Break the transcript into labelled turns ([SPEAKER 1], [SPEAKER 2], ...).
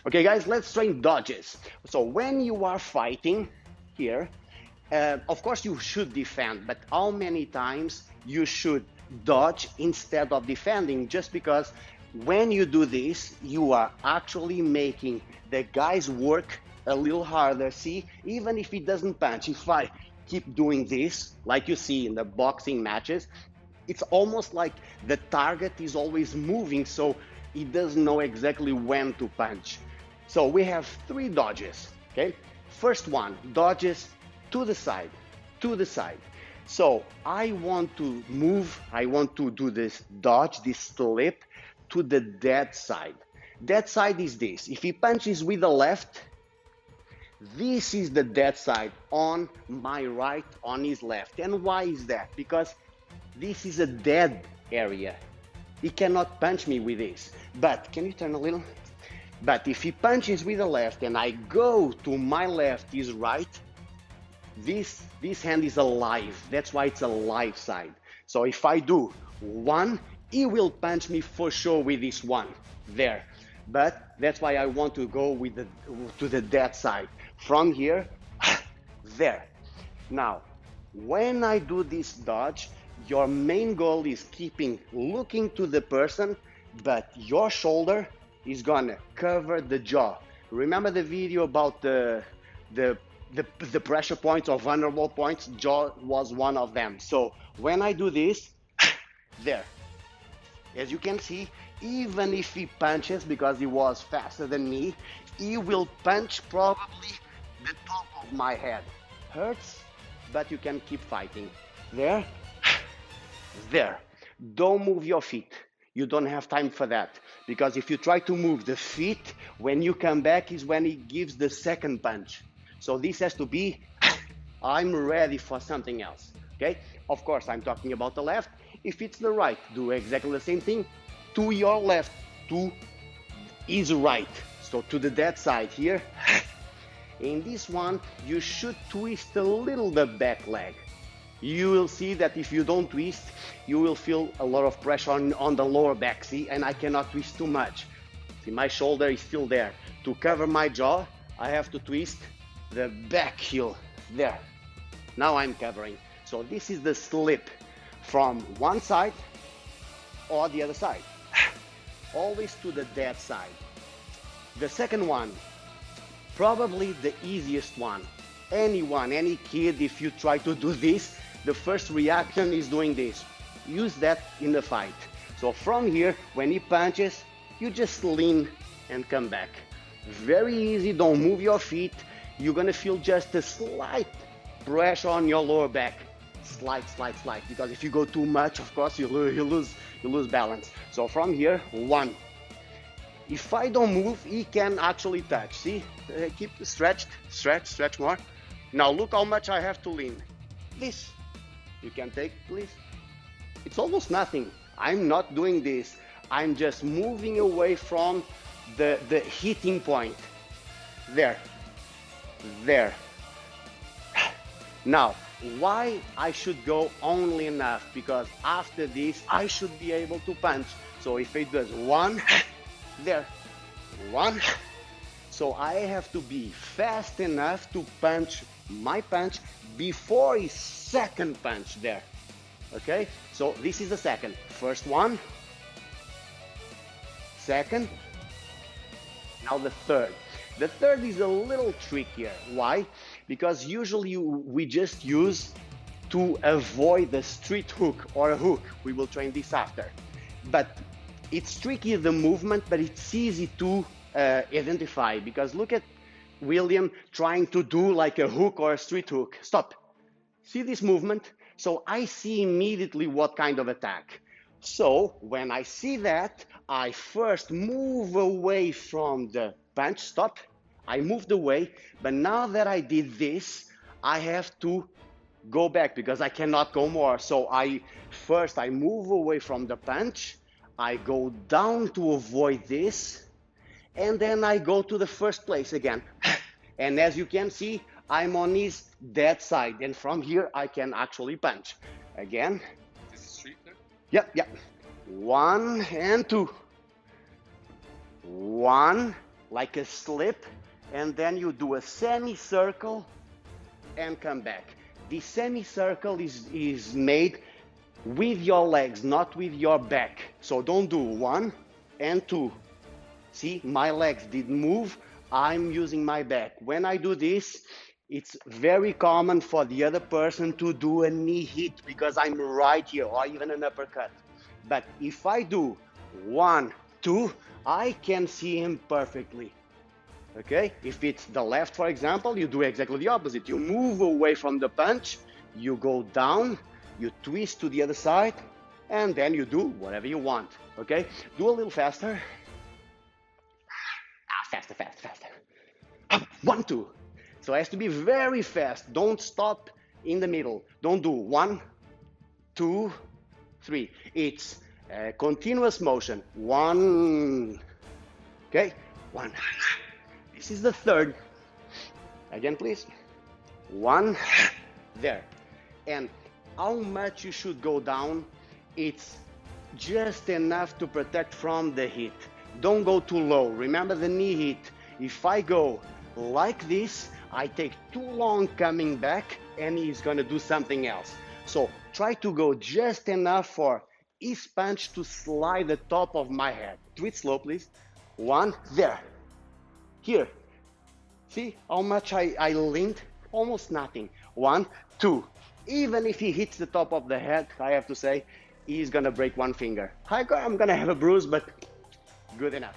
[SPEAKER 1] Okay, guys, let's train dodges. So when you are fighting here, of course you should defend, but how many times you should dodge instead of defending? Just because when you do this, you are actually making the guys work a little harder. See, even if he doesn't punch, if I keep doing this, like you see in the boxing matches, it's almost like the target is always moving, so he doesn't know exactly when to punch. So we have three dodges. Okay, first one, dodges to the side, to the side. So I want to move, I want to do this dodge, this slip to the dead side. Dead side is this. If he punches with the left, this is the dead side on my right, on his left. And why is that? Because this is a dead area. He cannot punch me with this. But can you turn a little? But if he punches with the left and I go to my left, his right, this hand is alive. That's why it's a live side. So if I do one, he will punch me for sure with this one there. But that's why I want to go with to the dead side. From here, there. Now, when I do this dodge, your main goal is keeping looking to the person, but your shoulder is gonna cover the jaw. Remember the video about the pressure points or vulnerable points? Jaw was one of them. So when I do this, there. As you can see, even if he punches, because he was faster than me, he will punch probably the top of my head. Hurts, but you can keep fighting. There, there. Don't move your feet. You don't have time for that. Because if you try to move the feet, when you come back is when he gives the second punch. So this has to be, I'm ready for something else. Okay? Of course, I'm talking about the left. If it's the right, do exactly the same thing. To your left, to his right. So to the dead side here. In this one, you should twist a little the back leg. You will see that if you don't twist, you will feel a lot of pressure on the lower back, see? And I cannot twist too much. See, my shoulder is still there. To cover my jaw, I have to twist the back heel, there. Now I'm covering. So this is the slip from one side or the other side. Always to the dead side. The second one, probably the easiest one. Anyone, any kid, if you try to do this, the first reaction is doing this. Use that in the fight. So from here, when he punches, you just lean and come back. Very easy, don't move your feet. You're gonna feel just a slight pressure on your lower back. Slight, because if you go too much, of course, you lose balance. So from here, one. If I don't move, he can actually touch. See, keep stretched, stretch more. Now look how much I have to lean. This, you can take, please. It's almost nothing. I'm not doing this. I'm just moving away from the hitting point. There. Now, why I should go only enough? Because after this, I should be able to punch. So if it does one, there, one. So I have to be fast enough to punch my punch before his second punch there. Okay, so this is the second. First one, second, now the third. The third is a little trickier. Why? Because usually we just use to avoid the street hook or a hook. We will train this after. But it's tricky, the movement, but it's easy to identify, because look at William trying to do like a hook or a street hook. Stop. See this movement? So I see immediately what kind of attack. So when I see that, I first move away from the punch. Stop. I moved away, but now that I did this, I have to go back because I cannot go more. So I move away from the punch, I go down to avoid this, and then I go to the first place again. And as you can see, I'm on his dead side, and from here I can actually punch. Again.
[SPEAKER 2] This is street there?
[SPEAKER 1] Yep. One and two. One, like a slip, and then you do a semicircle and come back. The semicircle is made with your legs, not with your back. So don't do 1 and 2. See, my legs didn't move. I'm using my back. When I do this, it's very common for the other person to do a knee hit because I'm right here, or even an uppercut. But if I do 1, 2, I can see him perfectly. Okay? If it's the left, for example, you do exactly the opposite. You move away from the punch, you go down, you twist to the other side, and then you do whatever you want. Okay? Do a little faster. Faster, faster, faster. 1, 2. So it has to be very fast. Don't stop in the middle. Don't do 1, 2, 3. It's a continuous motion. 1. Okay? 1. This is the third. Again, please. 1. There. And how much you should go down? It's just enough to protect from the hit. Don't go too low. Remember the knee hit. If I go like this, I take too long coming back and he's going to do something else. So try to go just enough for his punch to slide the top of my head. Do it slow, please. 1, there. Here. See how much I leaned? Almost nothing. 1, 2. Even if he hits the top of the head, I have to say, he's going to break one finger. I'm going to have a bruise, but good enough.